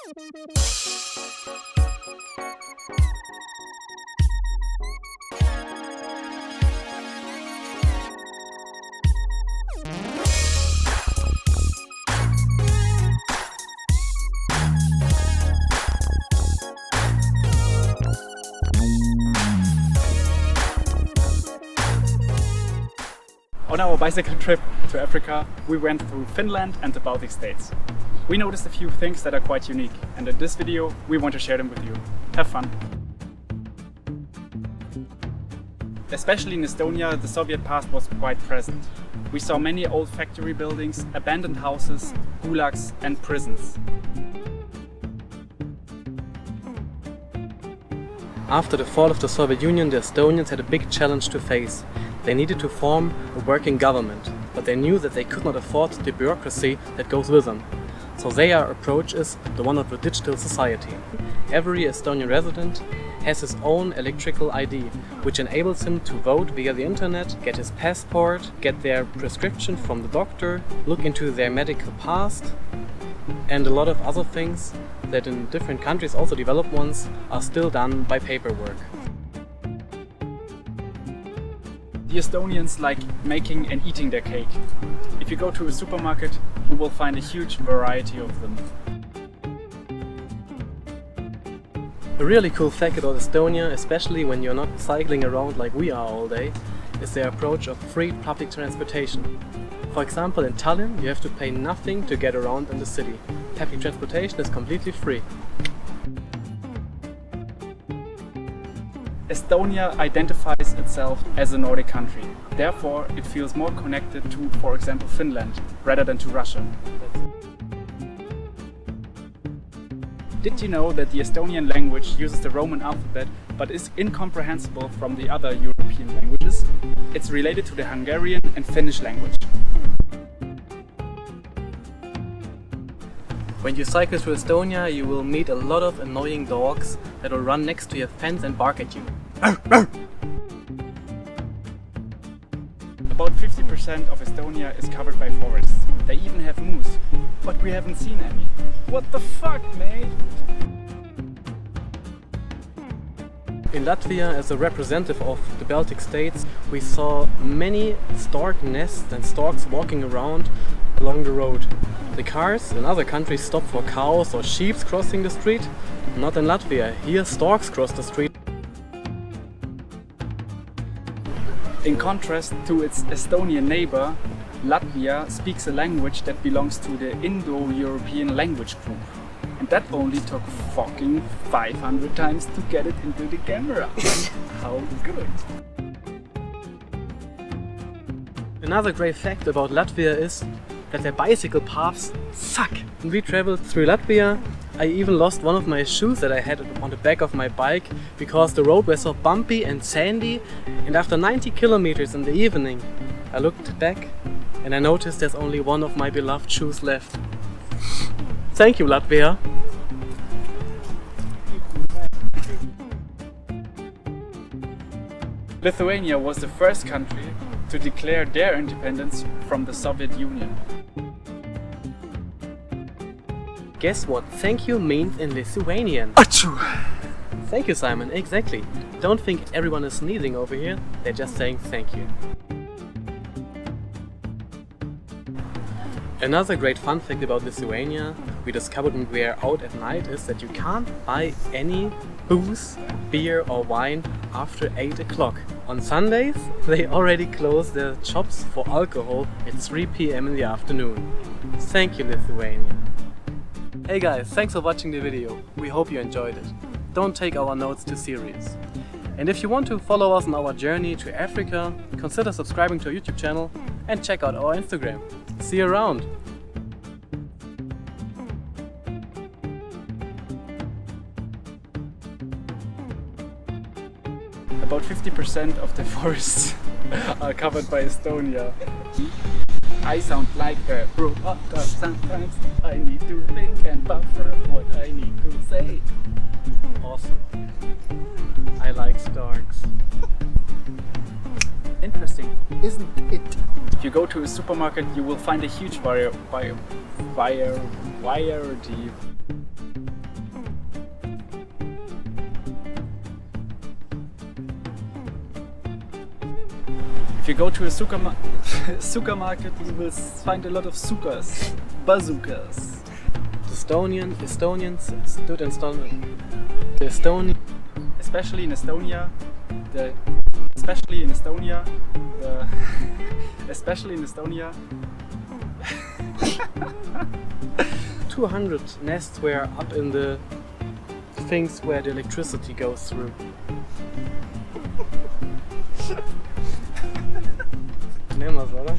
On our bicycle trip to Africa, we went through Finland and the Baltic states. We noticed a few things that are quite unique, and in this video we want to share them with you. Have fun! Especially in Estonia, the Soviet past was quite present. We saw many old factory buildings, abandoned houses, gulags and prisons. After the fall of the Soviet Union, the Estonians had a big challenge to face. They needed to form a working government, but they knew that they could not afford the bureaucracy that goes with them. So their approach is the one of a digital society. Every Estonian resident has his own electrical ID, which enables him to vote via the internet, get his passport, get their prescription from the doctor, look into their medical past, and a lot of other things that in different countries, also developed ones, are still done by paperwork. The Estonians like making and eating their cake. If you go to a supermarket, you will find a huge variety of them. A really cool fact about Estonia, especially when you're not cycling around like we are all day, is their approach of free public transportation. For example, in Tallinn, you have to pay nothing to get around in the city. Public transportation is completely free. Estonia identifies itself as a Nordic country. Therefore, it feels more connected to, for example, Finland, rather than to Russia. Did you know that the Estonian language uses the Roman alphabet but is incomprehensible from the other European languages? It's related to the Hungarian and Finnish language. When you cycle through Estonia, you will meet a lot of annoying dogs that will run next to your fence and bark at you. About 50% of Estonia is covered by forests. They even have moose, but we haven't seen any. What the fuck, mate? In Latvia, as a representative of the Baltic states, we saw many stork nests and storks walking around along the road. The cars in other countries stop for cows or sheep crossing the street. Not in Latvia. Here storks cross the street. In contrast to its Estonian neighbor, Latvia speaks a language that belongs to the Indo-European language group. And that only took fucking 500 times to get it into the camera. How good! Another great fact about Latvia is that their bicycle paths suck. When we traveled through Latvia, I even lost one of my shoes that I had on the back of my bike because the road was so bumpy and sandy, and after 90 kilometers in the evening I looked back and I noticed there's only one of my beloved shoes left. Thank you, Latvia! Lithuania was the first country to declare their independence from the Soviet Union. Guess what thank you means in Lithuanian? Achoo! Thank you, Simon, exactly. Don't think everyone is sneezing over here, they're just saying thank you. Another great fun fact about Lithuania we discovered when we were out at night is that you can't buy any booze, beer or wine after 8 o'clock. On Sundays they already close their shops for alcohol at 3 PM in the afternoon. Thank you, Lithuania. Hey guys, thanks for watching the video. We hope you enjoyed it. Don't take our notes too serious. And if you want to follow us on our journey to Africa, consider subscribing to our YouTube channel and check out our Instagram. See you around! About 50% of the forests are covered by Estonia. I sound like a robot, sometimes I need to think and buffer what I need to say. Awesome. I like storks. Interesting, isn't it? If you go to a supermarket, you will find a huge variety If you go to a supermarket, you will find a lot of sukas, bazookas. Estonians stood in the Estonian. Especially in Estonia, especially in Estonia, 200 nests were up in the things where the electricity goes through. Nehmen wir's, oder?